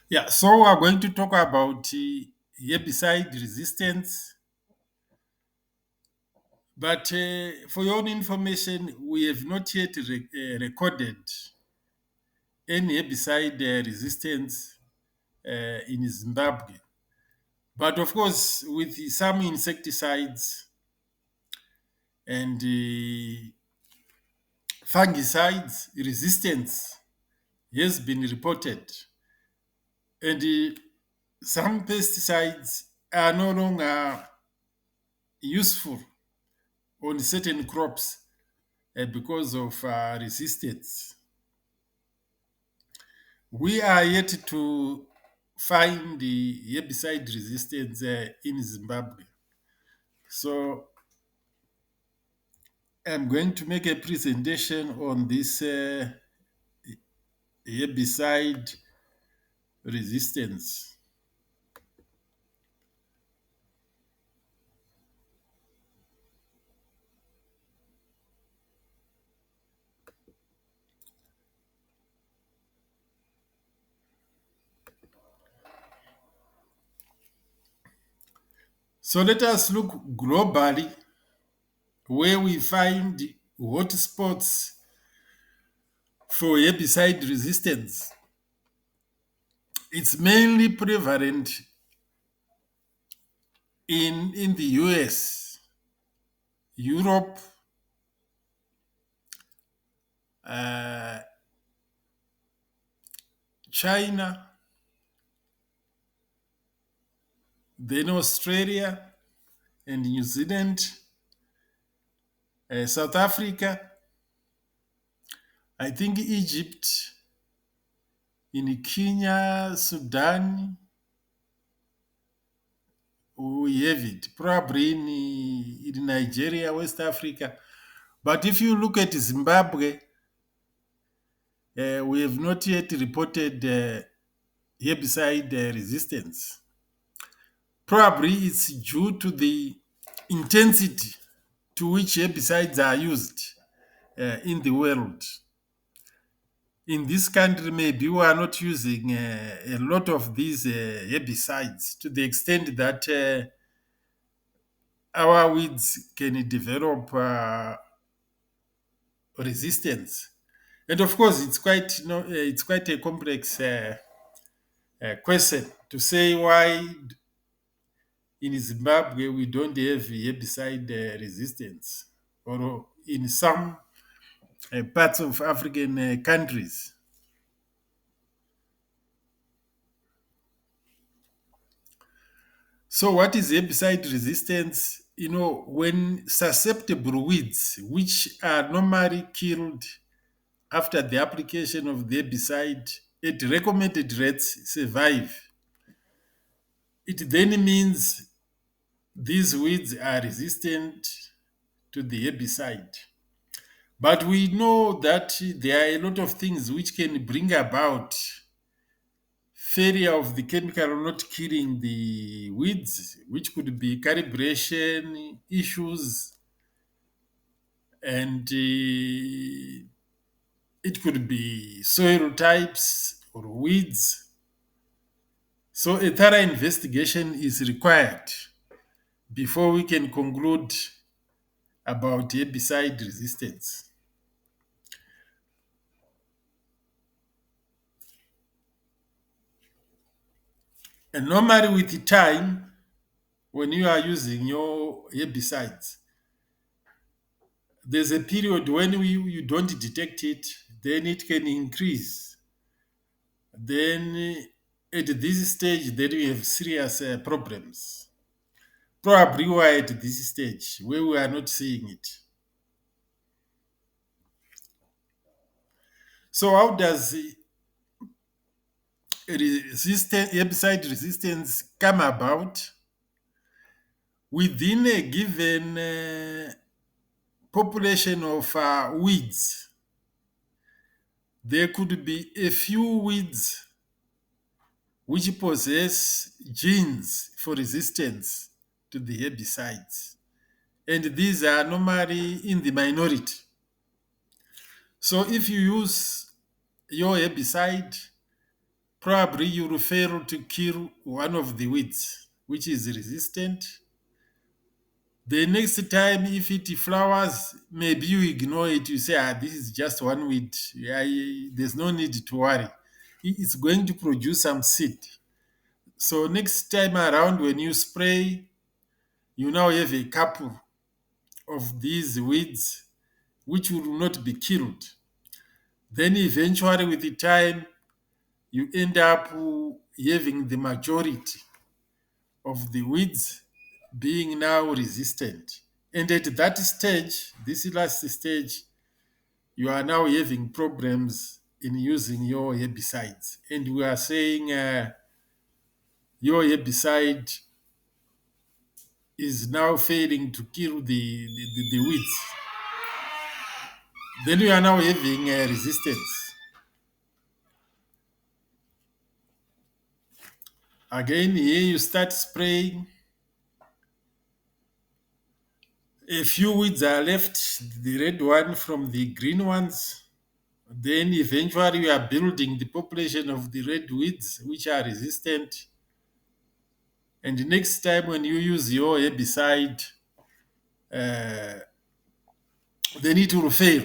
Yeah, so we're going to talk about herbicide resistance. But for your own information, we have not yet recorded any herbicide resistance in Zimbabwe. But of course, with some insecticides and fungicides, resistance has been reported. And some pesticides are no longer useful on certain crops because of resistance. We are yet to find the herbicide resistance in Zimbabwe. So I'm going to make a presentation on this herbicide resistance. So let us look globally where we find hotspots for herbicide resistance. It's mainly prevalent in the US, Europe, uh, China, then Australia and New Zealand, South Africa, I think Egypt, in Kenya, Sudan, we have it. Probably in Nigeria, West Africa. But if you look at Zimbabwe, we have not yet reported herbicide resistance. Probably it's due to the intensity to which herbicides are used in the world. In this country, maybe we are not using a lot of these herbicides to the extent that our weeds can develop resistance. And of course, it's quite a complex question to say why in Zimbabwe we don't have herbicide resistance, or in some parts of African countries. So, what is herbicide resistance? When susceptible weeds, which are normally killed after the application of the herbicide at recommended rates, survive, it then means these weeds are resistant to the herbicide. But we know that there are a lot of things which can bring about failure of the chemical not killing the weeds, which could be calibration issues, and it could be soil types or weeds. So a thorough investigation is required before we can conclude about herbicide resistance. And normally, with the time, when you are using your herbicides, there's a period when you don't detect it, then it can increase. Then at this stage, then we have serious problems. Probably we are at this stage where we are not seeing it. So how does herbicide resistance come about? Within a given population of weeds, there could be a few weeds which possess genes for resistance to the herbicides. And these are normally in the minority. So if you use your herbicide, probably you will fail to kill one of the weeds which is resistant. The next time, if it flowers, maybe you ignore it. You say, this is just one weed. There's no need to worry. It's going to produce some seed. So next time around, when you spray, you now have a couple of these weeds which will not be killed. Then eventually, with the time, you end up having the majority of the weeds being now resistant. And at that stage, this last stage, you are now having problems in using your herbicides. And we are saying your herbicide is now failing to kill the weeds. Then you are now having resistance. Again, here you start spraying. A few weeds are left, the red one from the green ones. Then eventually we are building the population of the red weeds which are resistant. And the next time when you use your herbicide, uh, then it will fail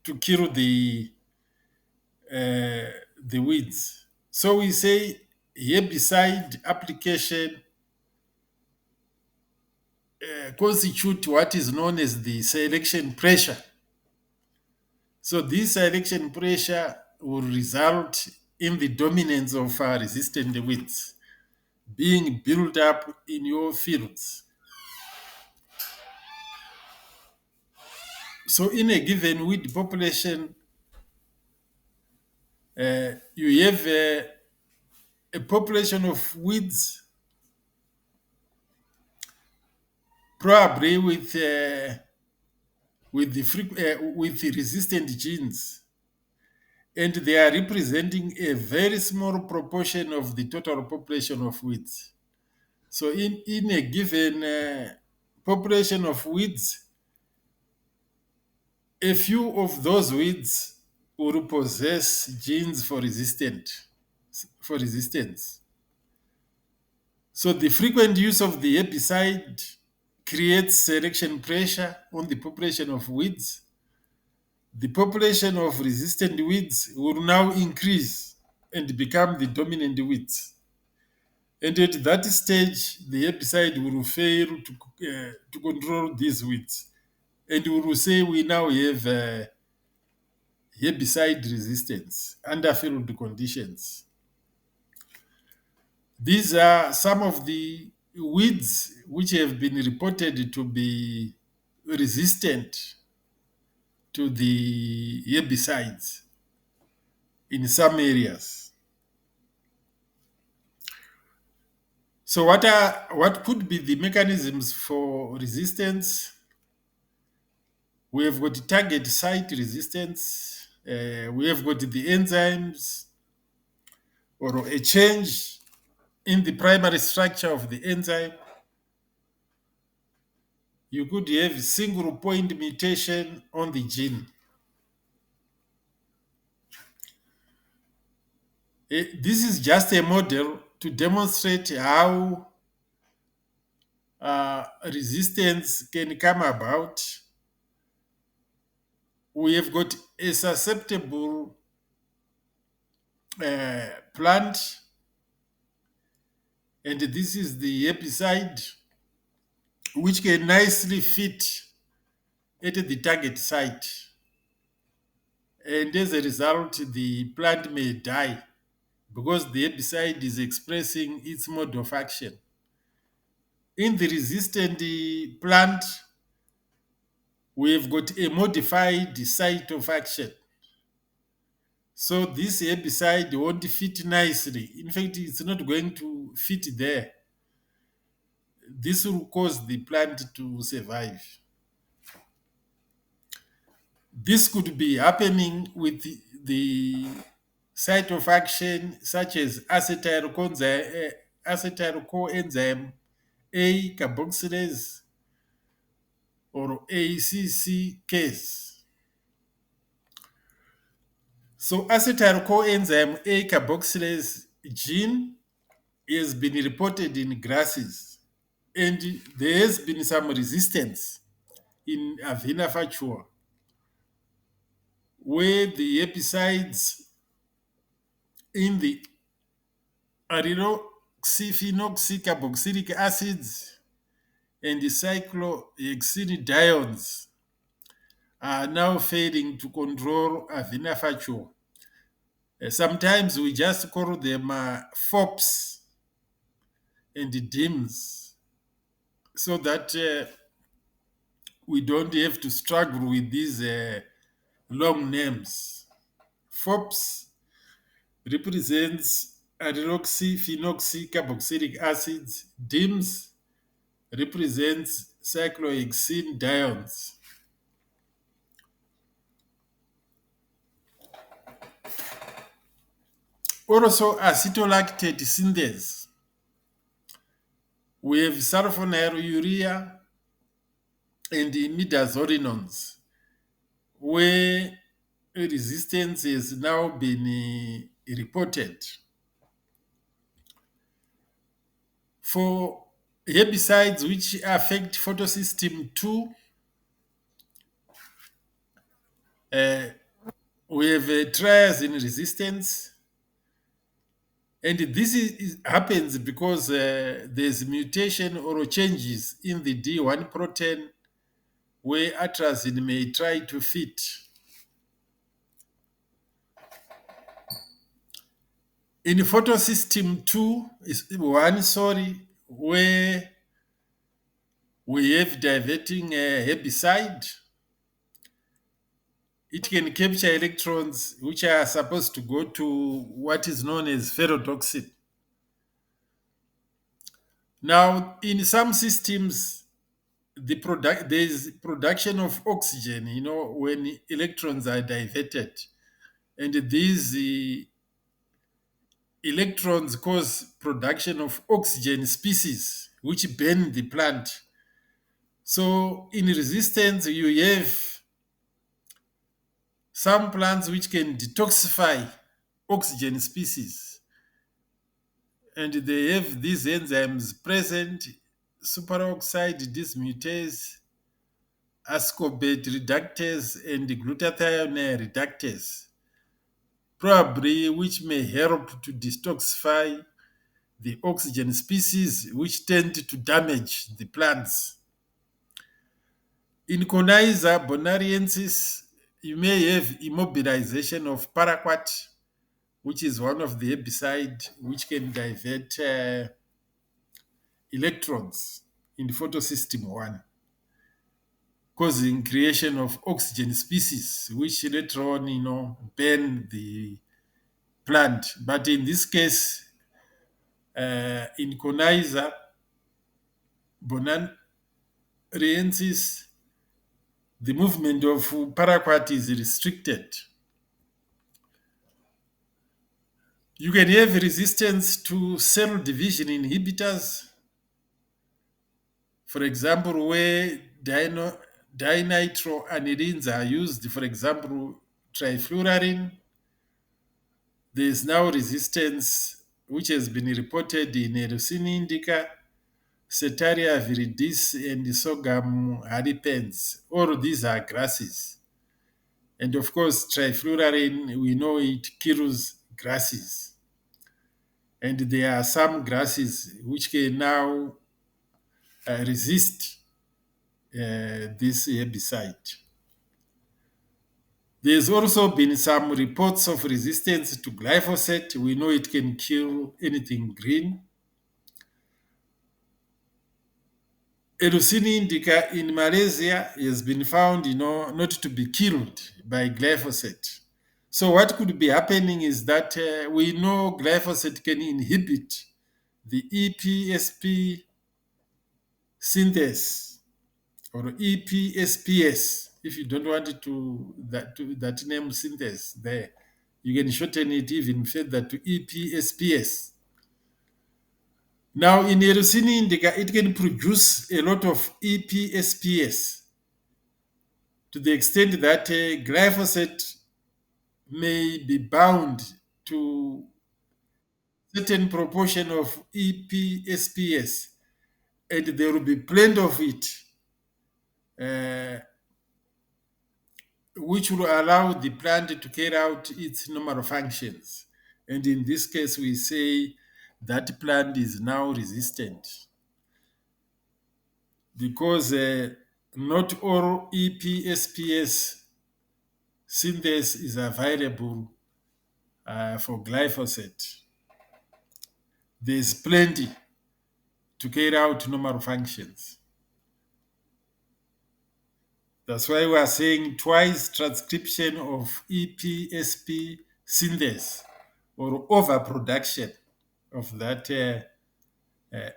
to kill the weeds. So we say herbicide application constitute what is known as the selection pressure. So this selection pressure will result in the dominance of resistant weeds being built up in your fields. So in a given weed population, you have a population of weeds probably with the resistant genes, and they are representing a very small proportion of the total population of weeds. So in a given population of weeds, a few of those weeds will possess genes for resistance. So the frequent use of the herbicide creates selection pressure on the population of weeds. The population of resistant weeds will now increase and become the dominant weeds. And at that stage, the herbicide will fail to control these weeds. And we will say we now have herbicide resistance under field conditions. These are some of the weeds which have been reported to be resistant to the herbicides in some areas. So what could be the mechanisms for resistance? We have got target site resistance. We have got the enzymes or a change in the primary structure of the enzyme. You could have single point mutation on the gene. This is just a model to demonstrate how resistance can come about. We have got a susceptible plant, and this is the herbicide, which can nicely fit at the target site. And as a result, the plant may die because the herbicide is expressing its mode of action. In the resistant plant, we have got a modified site of action. So this herbicide won't fit nicely. In fact, it's not going to fit there. This will cause the plant to survive. This could be happening with the site of action such as acetyl coenzyme A carboxylase or ACC case. So acetyl coenzyme A carboxylase gene has been reported in grasses, and there has been some resistance in Avena fatua, where the herbicides in the aryloxyphenoxycarboxylic acids and the cyclohexylidiones are now failing to control Avena fatua. Sometimes we just call them FOPs and DIMS so that we don't have to struggle with these long names. FOPs represents hydroxyphenoxycarboxylic acids. DIMS represents cyclohexene. Also, acetolactate synthase. We have sulfonylurea and imidazolinones, where resistance has now been reported. For herbicides which affect photosystem 2, uh, we have triazine resistance. And this happens because there's mutation or changes in the D1 protein where atrazine may try to fit. In photosystem 2 is one, where we have diverting herbicide. It can capture electrons which are supposed to go to what is known as ferrotoxin. Now, in some systems, there is production of oxygen, when electrons are diverted. And these electrons cause production of oxygen species, which burn the plant. So in resistance, you have some plants which can detoxify oxygen species. And they have these enzymes present, superoxide dismutase, ascorbate reductase, and glutathione reductase, probably which may help to detoxify the oxygen species which tend to damage the plants. In Coniza bonariensis, you may have immobilization of paraquat, which is one of the herbicide which can divert electrons in the photosystem 1, causing creation of oxygen species, which later on, burn the plant. But in this case, in Coniza bonariensis, the movement of paraquat is restricted. You can have resistance to cell division inhibitors, for example, where dinitroanilines are used, for example, trifluorine. There is now resistance which has been reported in Erosine indica, Setaria viridis, and Sorghum haripens. All these are grasses. And of course, trifluorine, we know it kills grasses. And there are some grasses which can now resist this herbicide. There's also been some reports of resistance to glyphosate. We know it can kill anything green. Erosine indica in Malaysia has been found, not to be killed by glyphosate. So what could be happening is that we know glyphosate can inhibit the EPSP synthase or EPSPS. If you don't want it that name synthase there, you can shorten it even further to EPSPS. Now, in Erosine indica, it can produce a lot of EPSPS to the extent that glyphosate may be bound to certain proportion of EPSPS, and there will be plenty of it, uh, which will allow the plant to carry out its normal functions. And in this case, we say that plant is now resistant because not all EPSPS synthase is available for glyphosate. There's plenty to carry out normal functions. That's why we are saying twice transcription of EPSP synthase or overproduction of that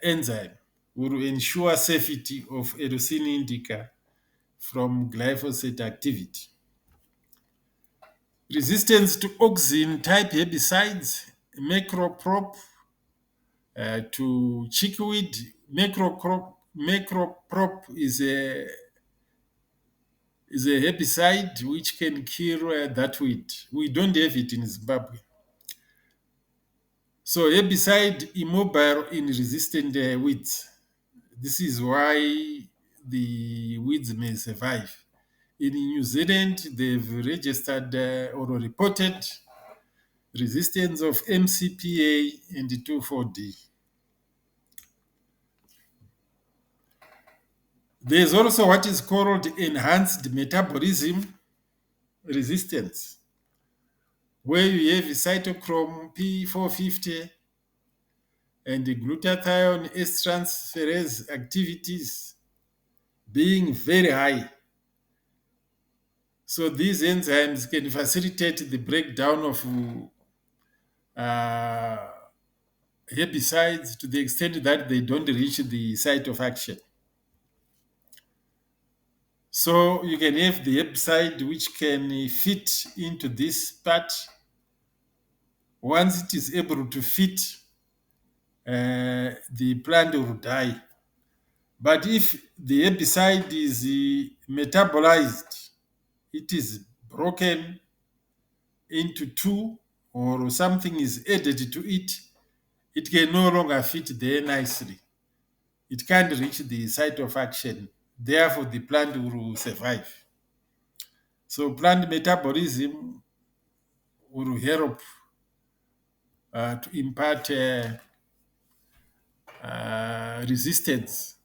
enzyme will ensure safety of erosin indica from glyphosate activity. Resistance to auxin type herbicides, macroprop to chickweed. Macroprop is a herbicide which can kill that weed. We don't have it in Zimbabwe. So herbicide immobile in resistant weeds. This is why the weeds may survive. In New Zealand, they've registered or reported resistance of MCPA and 2,4-D. There's also what is called enhanced metabolism resistance, where you have cytochrome P450 and the glutathione S transferase activities being very high. So these enzymes can facilitate the breakdown of uh, herbicides to the extent that they don't reach the site of action. So you can have the herbicide which can fit into this part. Once it is able to fit, the plant will die. But if the herbicide is metabolized, it is broken into two or something is added to it, it can no longer fit there nicely. It can't reach the site of action. Therefore, the plant will survive. So, plant metabolism will help to impart resistance.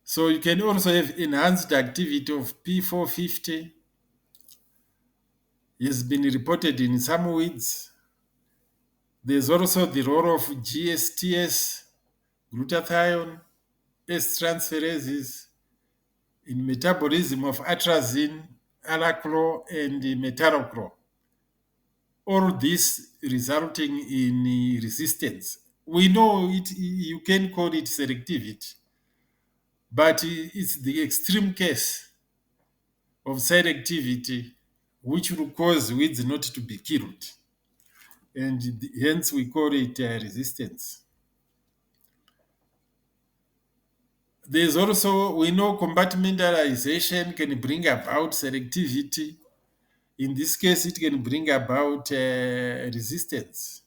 So, you can also have enhanced activity of P450. Has been reported in some weeds. There's also the role of GSTS, glutathione, S transferases in metabolism of atrazine, alacro, and metallocro. All this resulting in resistance. We know it. You can call it selectivity, but it's the extreme case of selectivity which will cause weeds not to be killed, and hence we call it resistance. There's also, we know compartmentalization can bring about selectivity. In this case, it can bring about resistance.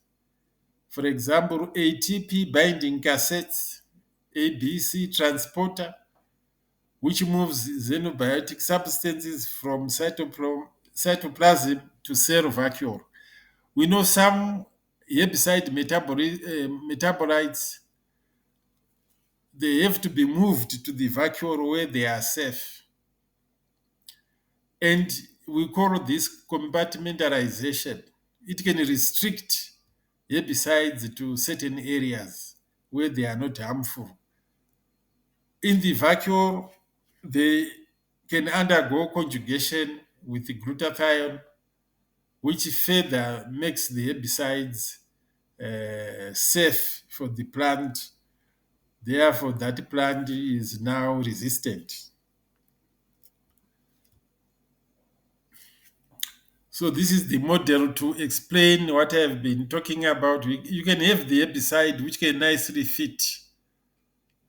For example, ATP binding cassettes, ABC transporter, which moves xenobiotic substances from cytoplasm to cell vacuole. We know some herbicide metabolites, they have to be moved to the vacuole where they are safe. And we call this compartmentalization. It can restrict herbicides to certain areas where they are not harmful. In the vacuole, they can undergo conjugation with the glutathione, which further makes the herbicides safe for the plant. Therefore, that plant is now resistant. So this is the model to explain what I've been talking about. You can have the herbicide which can nicely fit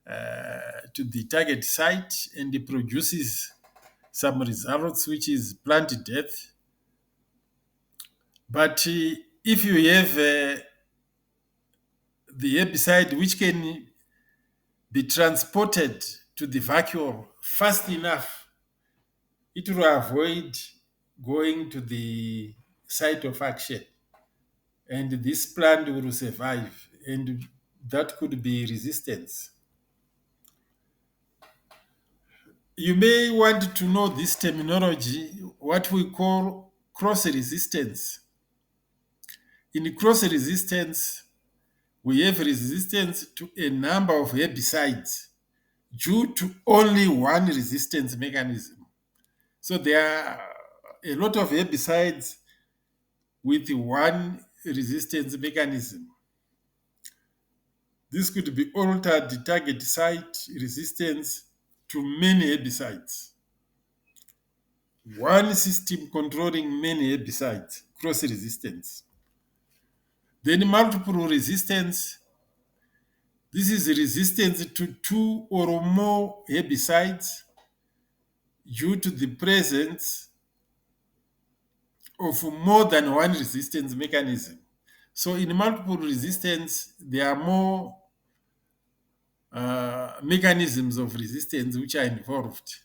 to the target site and it produces some results, which is plant death. But if you have the herbicide which can be transported to the vacuole fast enough, it will avoid going to the site of action. And this plant will survive. And that could be resistance. You may want to know this terminology, what we call cross resistance. In cross resistance, we have resistance to a number of herbicides due to only one resistance mechanism. So there are a lot of herbicides with one resistance mechanism. This could be altered target site resistance to many herbicides. One system controlling many herbicides, cross resistance. Then multiple resistance. This is resistance to two or more herbicides due to the presence of more than one resistance mechanism. So in multiple resistance, there are more mechanisms of resistance which are involved.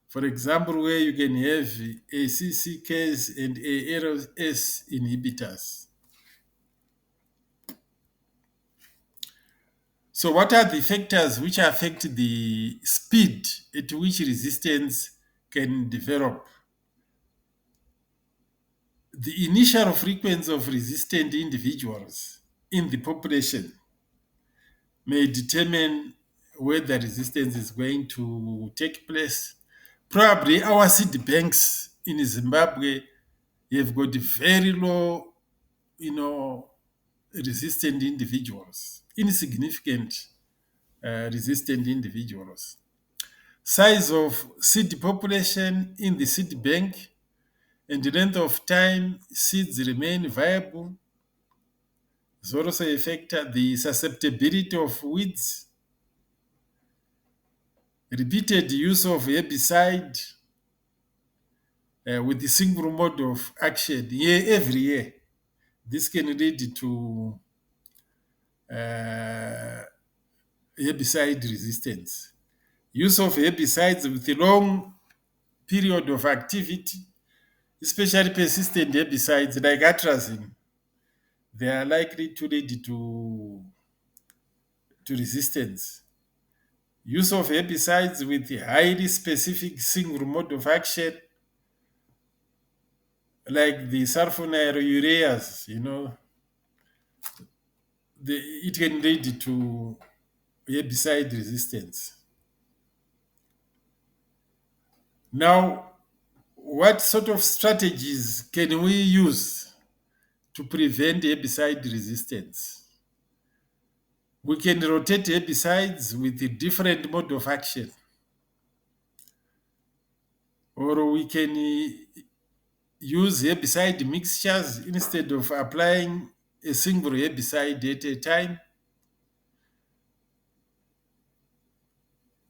For example, where you can have ACCKs and ALS inhibitors. So what are the factors which affect the speed at which resistance can develop? The initial frequency of resistant individuals in the population may determine whether resistance is going to take place. Probably our seed banks in Zimbabwe have got very low, resistant individuals, insignificant resistant individuals. Size of seed population in the seed bank and the length of time seeds remain viable is also a factor. The susceptibility of weeds, repeated use of herbicide with the single mode of action every year. This can lead to herbicide resistance. Use of herbicides with a long period of activity, especially persistent herbicides like atrazine, they are likely to lead to resistance. Use of herbicides with a highly specific single mode of action, like the sulfonylureas, it can lead to herbicide resistance. Now, what sort of strategies can we use to prevent herbicide resistance? We can rotate herbicides with a different mode of action, or we can use herbicide mixtures instead of applying a single herbicide at a time.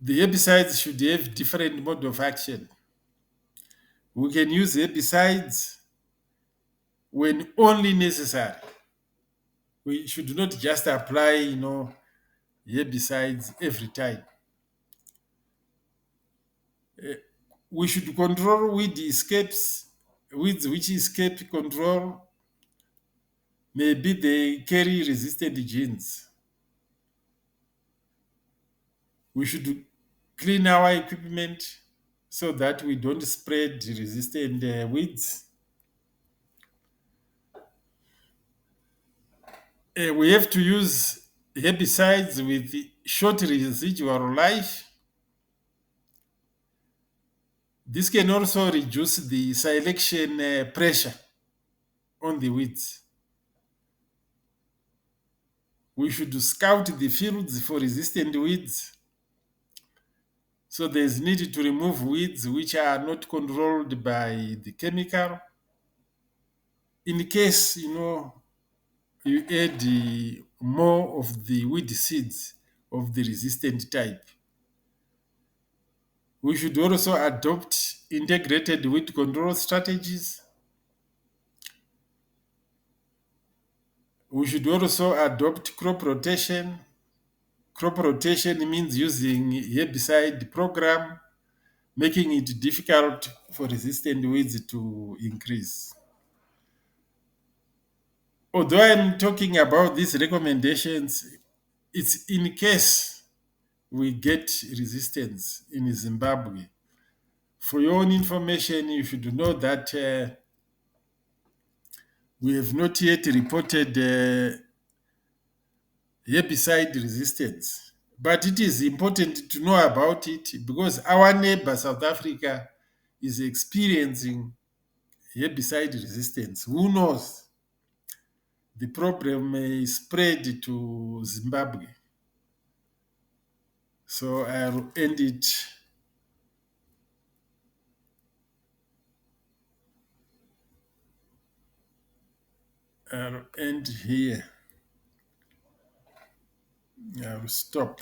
The herbicides should have different mode of action. We can use herbicides when only necessary. We should not just apply, herbicides every time. We should control weed escapes. Weeds which escape control, maybe they carry resistant genes. We should clean our equipment so that we don't spread resistant weeds. We have to use herbicides with short residual life. This can also reduce the selection pressure on the weeds. We should scout the fields for resistant weeds. So there's need to remove weeds which are not controlled by the chemical. In case, you add more of the weed seeds of the resistant type. We should also adopt integrated weed control strategies. We should also adopt crop rotation. Crop rotation means using herbicide program, making it difficult for resistant weeds to increase. Although I'm talking about these recommendations, it's in case we get resistance in Zimbabwe. For your own information, you should know that we have not yet reported herbicide resistance. But it is important to know about it because our neighbor South Africa is experiencing herbicide resistance. Who knows? The problem may spread to Zimbabwe. So I'll end it. I'll end here. I'll stop.